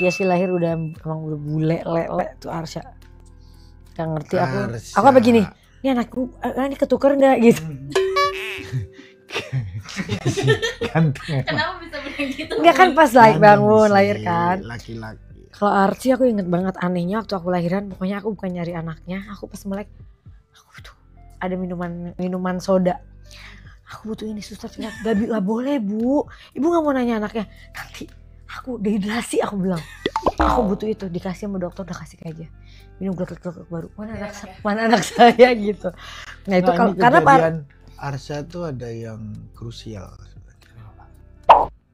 Dia sih lahir emang udah bule lele tuh Arsya. Gak ngerti aku apa begini. Ini anakku ini ketuker nggak gitu. Kenapa bisa bilang gitu? Enggak kan pas bangun lahir kan. Laki-laki. Kalau Arsy aku inget banget anehnya waktu aku lahiran, pokoknya aku bukan nyari anaknya, aku pas melek aku butuh ada minuman soda. Aku butuh ini, suster gak boleh bu, ibu gak mau nanya anaknya, nanti aku dehidrasi, aku bilang aku butuh itu, dikasih sama dokter, udah kasih aja minum glek baru, mana anak saya gitu. Nah itu kalau karena Arsya tuh ada yang krusial.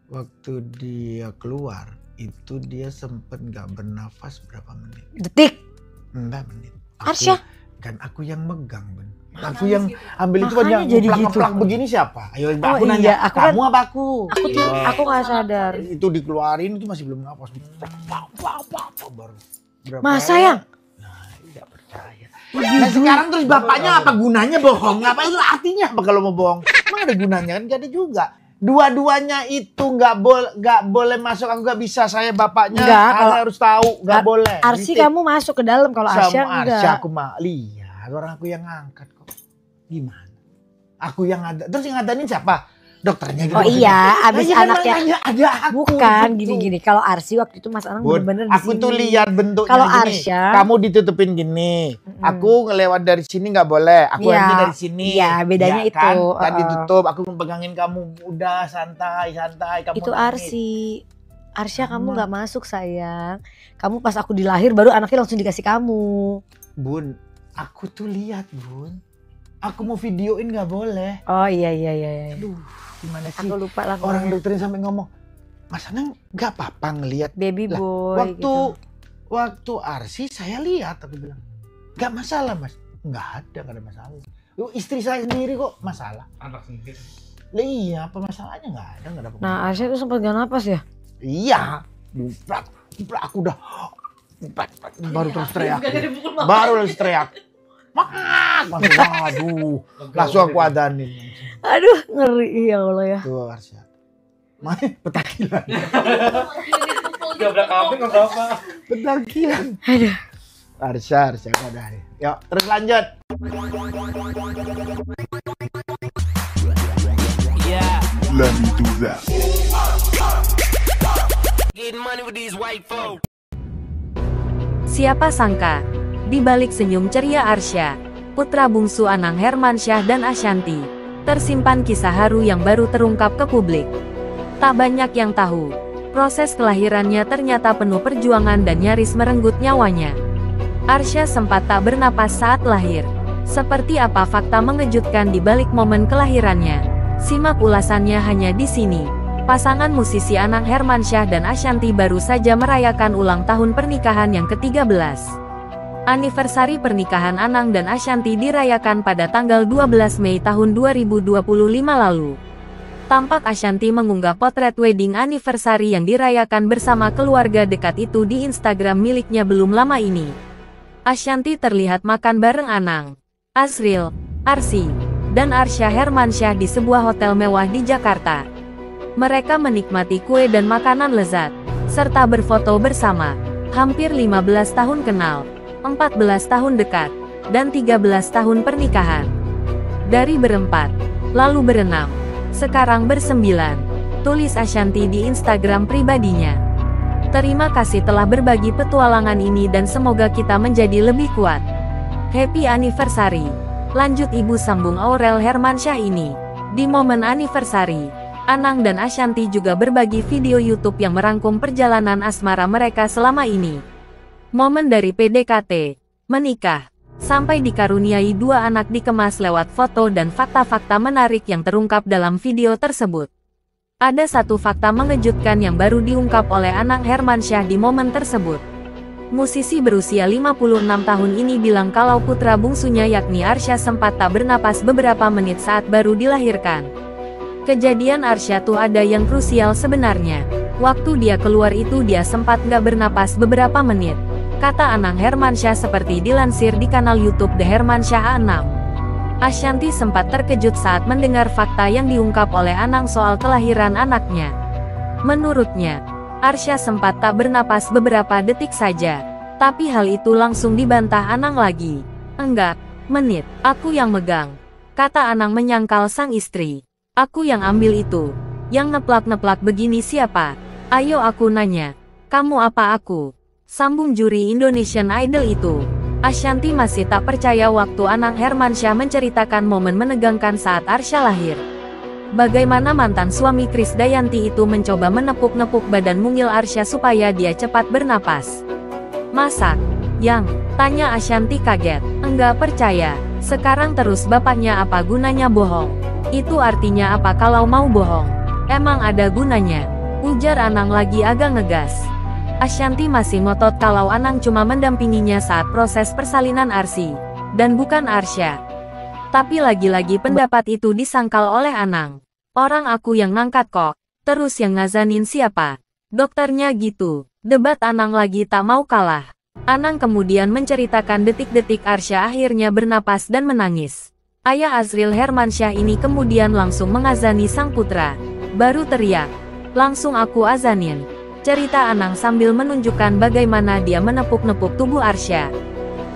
Waktu dia keluar itu dia sempet gak bernafas berapa menit? Detik? Enggak menit. Arsya? Kan aku yang megang Ben. Aku yang ambil itu makanya banyak jadi ngeplak begini siapa? Ayo aku nanya, iya, aku kamu kan, apa aku? Aku gak sadar. Itu dikeluarin itu masih belum nafas. Baru. Masa yang? Nah, tidak percaya. Nah sekarang terus bapaknya apa gunanya bohong? Apa itu artinya apa kalau mau bohong? Emang ada gunanya kan? Gak ada juga. Dua-duanya itu nggak boleh masuk. Aku nggak bisa, saya bapaknya harus tahu, nggak boleh. Arsy kamu masuk ke dalam, kalau Arsya enggak. Arsya aku lihat orang aku yang ngangkat kok. Gimana? Aku yang ada. Terus yang ngadain siapa? Dokternya gitu. Oh iya, abis anaknya ada aku. Bukan gini-gini. Kalau Arsy waktu itu Mas Anang bener-bener di aku sini. tuh lihat bentuknya kalau gini. Arsya, kamu ditutupin gini. Aku ngelewat dari sini nggak boleh. Aku dari sini. Iya, bedanya itu. Kan ditutup. Aku pegangin kamu. Udah santai. Kamu itu Arsy. Arsya kamu nggak masuk sayang. Kamu pas aku dilahir baru anaknya langsung dikasih kamu. Bun, aku tuh lihat Bun. Aku mau videoin nggak boleh. Oh iya. Aduh, gimana sih? Aku lupa lah. Orang dokternya sampai ngomong, Mas Anang nggak apa-apa ngelihat baby boy. Waktu Arsy saya lihat, aku bilang nggak masalah Mas. Nggak ada masalah. Istri saya sendiri kok masalah. Anak sendiri. Lah iya, apa masalahnya nggak ada Nah Arsya itu sempat gak napas ya? Iya, aku udah baru terus teriak. Baru terus teriak. Aduh, langsung aku adanin. Aduh, ngeri ya Allah ya. Tuh Arsya. Main petakilan. Gabrak kambing atau apa? Petakilan. Aduh. Arsya adain. Yuk, terus lanjut. Let me do that. Siapa sangka, di balik senyum ceria Arsya, putra bungsu Anang Hermansyah dan Ashanty, tersimpan kisah haru yang baru terungkap ke publik. Tak banyak yang tahu, proses kelahirannya ternyata penuh perjuangan dan nyaris merenggut nyawanya. Arsya sempat tak bernapas saat lahir. Seperti apa fakta mengejutkan di balik momen kelahirannya? Simak ulasannya hanya di sini. Pasangan musisi Anang Hermansyah dan Ashanty baru saja merayakan ulang tahun pernikahan yang ke-13. Anniversari pernikahan Anang dan Ashanty dirayakan pada tanggal 12 Mei tahun 2025 lalu. Tampak Ashanty mengunggah potret wedding anniversary yang dirayakan bersama keluarga dekat itu di Instagram miliknya belum lama ini. Ashanty terlihat makan bareng Anang, Azril, Arsy, dan Arsya Hermansyah di sebuah hotel mewah di Jakarta. Mereka menikmati kue dan makanan lezat, serta berfoto bersama. Hampir 15 tahun kenal, 14 tahun dekat, dan 13 tahun pernikahan. Dari berempat, lalu berenam, sekarang bersembilan, tulis Ashanty di Instagram pribadinya. Terima kasih telah berbagi petualangan ini dan semoga kita menjadi lebih kuat. Happy anniversary. Lanjut ibu sambung Aurel Hermansyah ini. Di momen anniversary, Anang dan Ashanty juga berbagi video YouTube yang merangkum perjalanan asmara mereka selama ini. Momen dari PDKT, menikah, sampai dikaruniai dua anak dikemas lewat foto dan fakta-fakta menarik yang terungkap dalam video tersebut. Ada satu fakta mengejutkan yang baru diungkap oleh Anang Hermansyah di momen tersebut. Musisi berusia 56 tahun ini bilang kalau putra bungsunya yakni Arsya sempat tak bernapas beberapa menit saat baru dilahirkan. Kejadian Arsya tuh ada yang krusial sebenarnya. Waktu dia keluar itu dia sempat nggak bernapas beberapa menit, kata Anang Hermansyah seperti dilansir di kanal YouTube The Hermansyah A6. Ashanty sempat terkejut saat mendengar fakta yang diungkap oleh Anang soal kelahiran anaknya. Menurutnya, Arsya sempat tak bernapas beberapa detik saja. Tapi hal itu langsung dibantah Anang lagi. Enggak, menit, aku yang megang. Kata Anang menyangkal sang istri. Aku yang ambil itu. Yang ngeplak-ngeplak begini siapa? Ayo aku nanya. Kamu apa aku? Sambung juri Indonesian Idol itu. Ashanti masih tak percaya waktu Anang Hermansyah menceritakan momen menegangkan saat Arsya lahir. Bagaimana mantan suami Krisdayanti itu mencoba menepuk-nepuk badan mungil Arsya supaya dia cepat bernapas. Masak? Yang? Tanya Ashanti kaget. Enggak percaya. Sekarang terus bapaknya apa gunanya bohong? Itu artinya apa kalau mau bohong? Emang ada gunanya? Ujar Anang lagi agak ngegas. Ashanti masih ngotot kalau Anang cuma mendampinginya saat proses persalinan Arsi, dan bukan Arsya. Tapi lagi-lagi pendapat itu disangkal oleh Anang. Orang aku yang ngangkat kok, terus yang ngazanin siapa? Dokternya gitu. Debat Anang lagi tak mau kalah. Anang kemudian menceritakan detik-detik Arsya akhirnya bernapas dan menangis. Ayah Azril Hermansyah ini kemudian langsung mengazani sang putra. Baru teriak, langsung aku azanin. Cerita Anang sambil menunjukkan bagaimana dia menepuk-nepuk tubuh Arsya.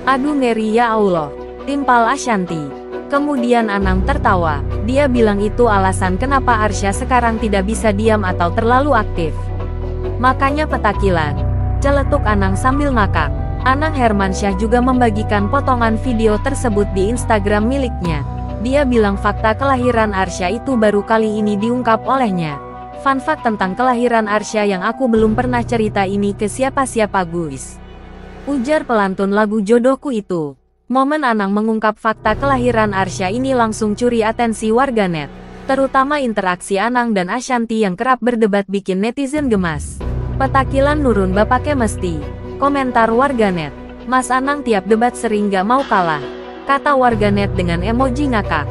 Aduh ngeri ya Allah, timpal Ashanti. Kemudian Anang tertawa, dia bilang itu alasan kenapa Arsya sekarang tidak bisa diam atau terlalu aktif. Makanya petakilan, celetuk Anang sambil ngakak. Anang Hermansyah juga membagikan potongan video tersebut di Instagram miliknya. Dia bilang fakta kelahiran Arsya itu baru kali ini diungkap olehnya. Fun fact tentang kelahiran Arsya yang aku belum pernah cerita ini ke siapa-siapa guys. Ujar pelantun lagu Jodohku itu. Momen Anang mengungkap fakta kelahiran Arsya ini langsung curi atensi warganet. Terutama interaksi Anang dan Ashanti yang kerap berdebat bikin netizen gemas. Petakilan nurun bapaknya mesti. Komentar warganet. Mas Anang tiap debat sering gak mau kalah. Kata warganet dengan emoji ngakak.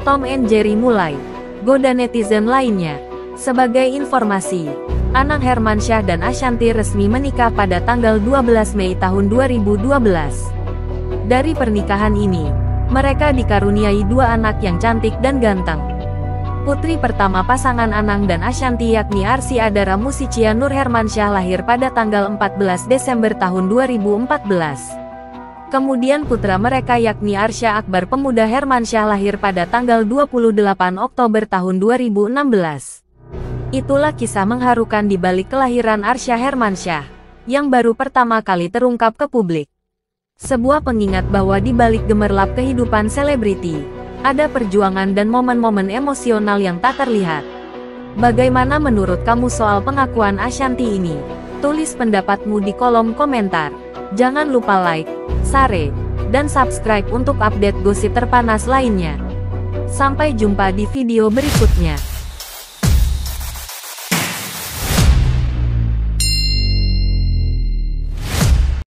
Tom and Jerry mulai. Goda netizen lainnya. Sebagai informasi, Anang Hermansyah dan Ashanti resmi menikah pada tanggal 12 Mei tahun 2012. Dari pernikahan ini, mereka dikaruniai 2 anak yang cantik dan ganteng. Putri pertama pasangan Anang dan Ashanti yakni Arsi Adara Musicia Nur Hermansyah lahir pada tanggal 14 Desember tahun 2014. Kemudian putra mereka yakni Arsya Akbar Pemuda Hermansyah lahir pada tanggal 28 Oktober tahun 2016. Itulah kisah mengharukan di balik kelahiran Arsya Hermansyah, yang baru pertama kali terungkap ke publik. Sebuah pengingat bahwa di balik gemerlap kehidupan selebriti, ada perjuangan dan momen-momen emosional yang tak terlihat. Bagaimana menurut kamu soal pengakuan Ashanti ini? Tulis pendapatmu di kolom komentar. Jangan lupa like, share, dan subscribe untuk update gosip terpanas lainnya. Sampai jumpa di video berikutnya.